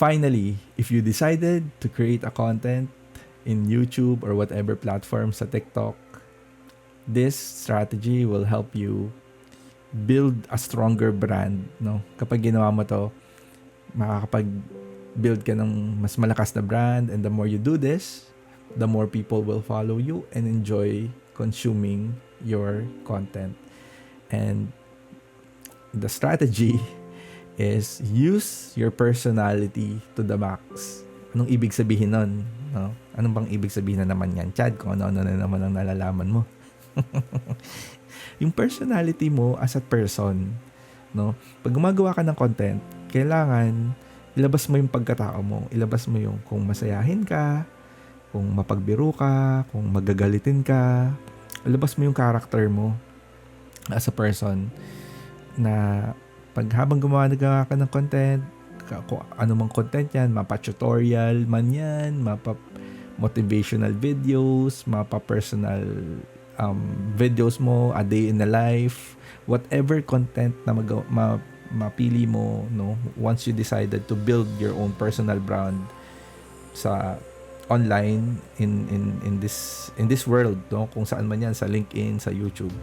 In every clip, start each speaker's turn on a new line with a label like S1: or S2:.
S1: finally, if you decided to create a content in YouTube or whatever platform sa TikTok, this strategy will help you build a stronger brand, no? Kapag ginawa mo to, makakapag-build ka ng mas malakas na brand, and the more you do this, the more people will follow you and enjoy consuming your content. And the strategy is use your personality to the max. Anong ibig sabihin nun? No? Anong bang ibig sabihin na naman yan, Chad? Kung ano-ano na naman ang nalalaman mo. Yung personality mo as a person, no? Pag gumagawa ka ng content, kailangan ilabas mo yung pagkatao mo. Ilabas mo yung kung masayahin ka, kung mapagbiro ka, kung magagalitin ka. Ilabas mo yung character mo as a person na pag habang gumawa ka ng content, kung ano mang content yan, mapa-tutorial man yan, mapa-motivational videos, mapa-personal videos mo, a day in the life, whatever content na mapili mo, no, once you decided to build your own personal brand sa online in this world, no, kung saan man yan, sa LinkedIn, sa YouTube,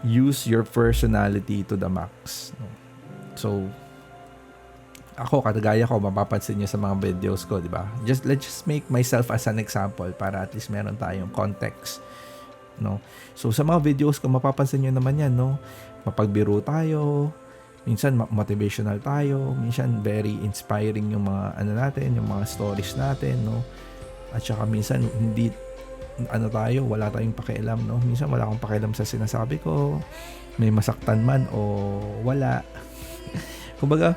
S1: use your personality to the max, no? So ako, katagaya ko, mapapansin nyo sa mga videos ko, di ba? Let's just make myself as an example para at least meron tayong context, no? So sa mga videos ko, mapapansin nyo naman yan, no? Mapagbiro tayo, minsan motivational tayo, minsan very inspiring yung mga ano natin, yung mga stories natin, no? At saka minsan hindi wala tayong pakialam, no? Minsan wala akong pakialam sa sinasabi ko, may masaktan man o wala. Kumbaga,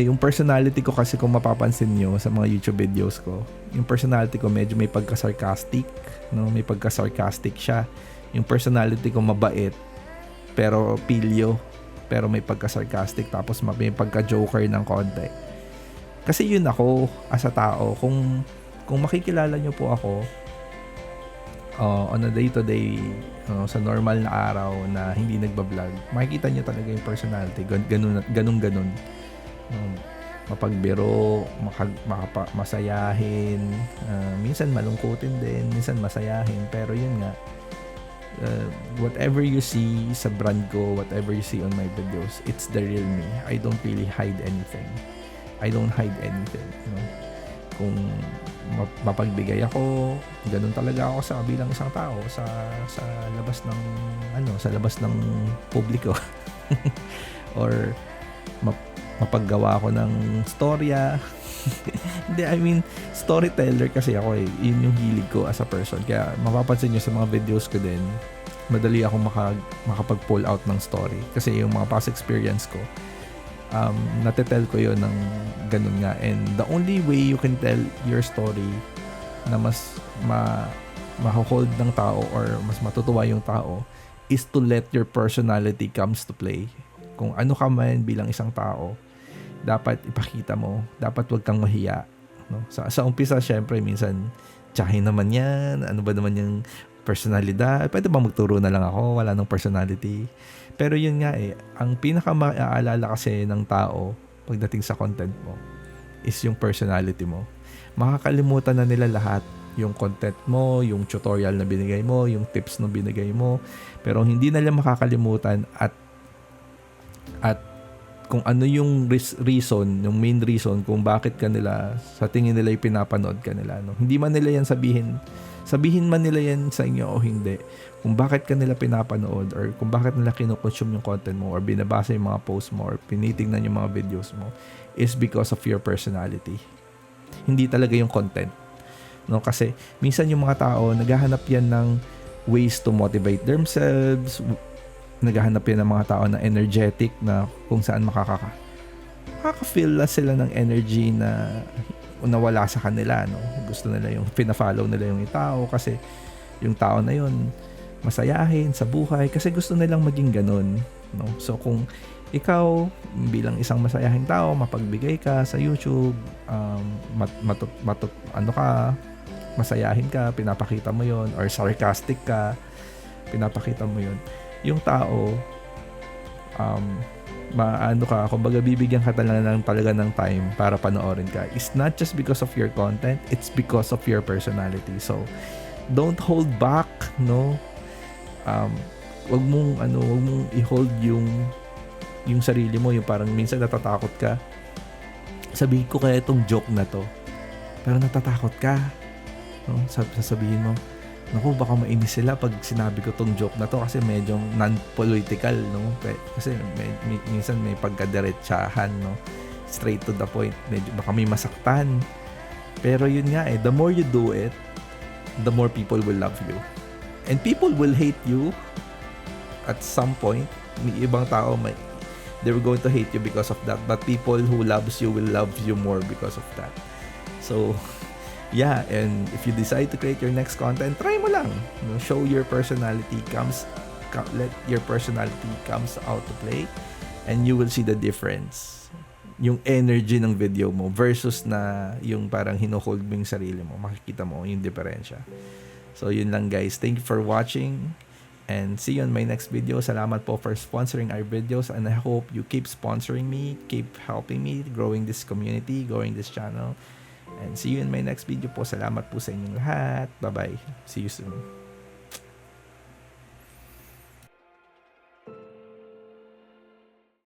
S1: yung personality ko kasi, kung mapapansin nyo sa mga YouTube videos ko, yung personality ko medyo may pagka-sarcastic, no? May pagka-sarcastic siya. Yung personality ko mabait, pero pilyo, pero may pagka-sarcastic, tapos may pagka-joker ng konti. Kasi yun ako as a tao. Kung makikilala nyo po ako on a day-to-day, sa normal na araw na hindi nagbablog, makikita nyo talaga yung personality. Ganun. Mapagbiro, masayahin, minsan malungkutin din, minsan masayahin, pero yun nga, whatever you see sa brand ko, whatever you see on my videos, it's the real me. I don't really hide anything. No? Kung mapagbigay ako, ganun talaga ako bilang isang tao sa labas ng publiko. Or mapaggawa ako ng storya. Hindi, I mean, storyteller kasi ako eh. Yun yung hilig ko as a person. Kaya mapapansin nyo sa mga videos ko din, madali ako makapag-pull out ng story. Kasi yung mga past experience ko, natetell ko yun ng ganun nga. And the only way you can tell your story na mas ma-hold ng tao or mas matutuwa yung tao is to let your personality comes to play. Kung ano ka man bilang isang tao, dapat ipakita mo, dapat wag kang mahiya, no? Sa umpisa, syempre, minsan tsahin naman yan, ano ba naman yung personalidad, pwede ba magturo na lang ako, wala nang personality. Pero yun nga ang pinaka maaalala kasi ng tao pagdating sa content mo is yung personality mo. Makakalimutan na nila lahat, yung content mo, yung tutorial na binigay mo, yung tips na binigay mo, pero hindi nila makakalimutan at kung ano yung reason, yung main reason kung bakit kanila sa tingin nila yung pinapanood kanila, no? Hindi man nila yan sabihin man nila yan sa inyo o hindi, kung bakit kanila pinapanood or kung bakit nila kinoconsume yung content mo or binabasa yung mga posts mo or pinitingnan yung mga videos mo is because of your personality. Hindi talaga yung content, no? Kasi minsan yung mga tao naghahanap yan ng ways to motivate themselves, naghahanap yan ng mga tao na energetic na kung saan makaka-feel sila ng energy na wala sa kanila, no? Gusto nila yung pina-follow nila yung tao kasi yung tao na yun masayahin sa buhay kasi gusto nilang maging ganun, no? So kung ikaw bilang isang masayahing tao, mapagbigay ka sa YouTube, masayahin ka, pinapakita mo yon, or sarcastic ka, pinapakita mo yon, yung tao maano ka, kumbaga bibigyan ka talaga ng time para panoorin ka. It's not just because of your content, it's because of your personality. So, don't hold back, no? Wag mong i-hold yung sarili mo, yung parang minsan natatakot ka. Sabihin ko kaya itong joke na to. Pero natatakot ka. No? Sasabihin mo, naku, baka mainis sila pag sinabi ko tong joke na to kasi medyo non-political, no? Kasi minsan may pagkadiretsahan, no? Straight to the point. Medyo baka may masaktan. Pero yun nga the more you do it, the more people will love you. And people will hate you at some point. May ibang tao, they were going to hate you because of that. But people who loves you will love you more because of that. So, yeah, and if you decide to create your next content, try mo lang. Show your personality let your personality comes out to play, and you will see the difference. Yung energy ng video mo versus na yung parang hino-hold mo yung sarili mo. Makikita mo yung diferensya. So, yun lang guys. Thank you for watching. And see you on my next video. Salamat po for sponsoring our videos. And I hope you keep sponsoring me. Keep helping me growing this community, growing this channel. And see you in my next video po. Salamat po sa inyong lahat. Bye-bye. See you soon.